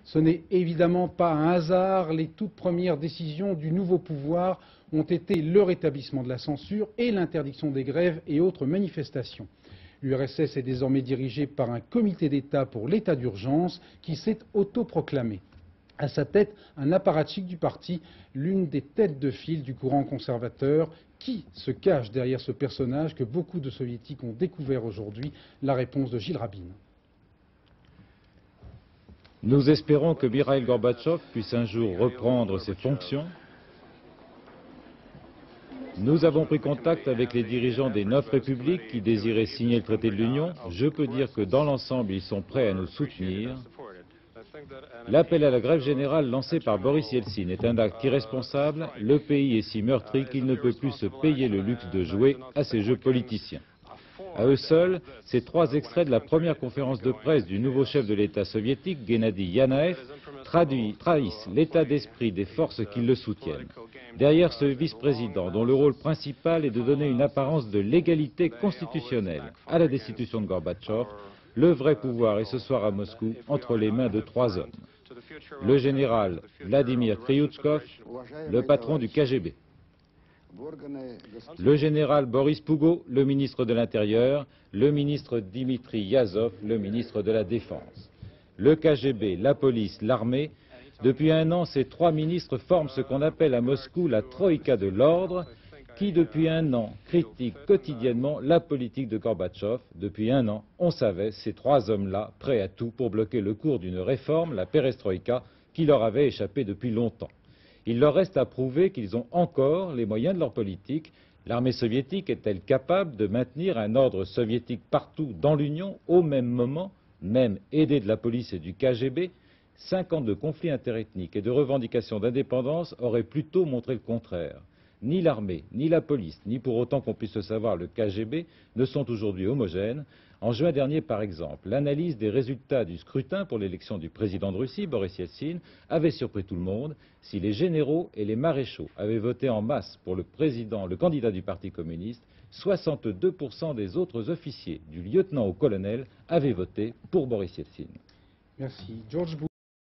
Ce n'est évidemment pas un hasard, les toutes premières décisions du nouveau pouvoir ont été le rétablissement de la censure et l'interdiction des grèves et autres manifestations. L'URSS est désormais dirigée par un comité d'État pour l'état d'urgence qui s'est autoproclamé. À sa tête, un apparatchik du parti, l'une des têtes de file du courant conservateur. Qui se cache derrière ce personnage que beaucoup de soviétiques ont découvert aujourd'hui? La réponse de Gilles Rabin. Nous espérons que Mikhaïl Gorbatchev puisse un jour reprendre ses fonctions. Nous avons pris contact avec les dirigeants des 9 républiques qui désiraient signer le traité de l'Union. Je peux dire que dans l'ensemble, ils sont prêts à nous soutenir. L'appel à la grève générale lancé par Boris Yeltsin est un acte irresponsable. Le pays est si meurtri qu'il ne peut plus se payer le luxe de jouer à ces jeux politiciens. À eux seuls, ces 3 extraits de la première conférence de presse du nouveau chef de l'État soviétique, Gennady Yanaev, trahissent l'état d'esprit des forces qui le soutiennent. Derrière ce vice-président, dont le rôle principal est de donner une apparence de légalité constitutionnelle à la destitution de Gorbatchev, le vrai pouvoir est ce soir à Moscou entre les mains de 3 hommes. Le général Vladimir Kryuchkov, le patron du KGB. Le général Boris Pugo, le ministre de l'Intérieur, le ministre Dimitri Yazov, le ministre de la Défense. Le KGB, la police, l'armée. Depuis un an, ces 3 ministres forment ce qu'on appelle à Moscou la Troïka de l'ordre, qui depuis un an critique quotidiennement la politique de Gorbatchev. Depuis un an, on savait ces 3 hommes-là prêts à tout pour bloquer le cours d'une réforme, la perestroïka, qui leur avait échappé depuis longtemps. Il leur reste à prouver qu'ils ont encore les moyens de leur politique. L'armée soviétique est-elle capable de maintenir un ordre soviétique partout dans l'Union au même moment, même aidée de la police et du KGB? 5 ans de conflits interethniques et de revendications d'indépendance auraient plutôt montré le contraire. Ni l'armée, ni la police, ni pour autant qu'on puisse le savoir le KGB ne sont aujourd'hui homogènes. En juin dernier, par exemple, l'analyse des résultats du scrutin pour l'élection du président de Russie, Boris Yeltsin, avait surpris tout le monde. Si les généraux et les maréchaux avaient voté en masse pour le candidat du Parti communiste, 62% des autres officiers, du lieutenant au colonel, avaient voté pour Boris Yeltsin. Merci. George Bush.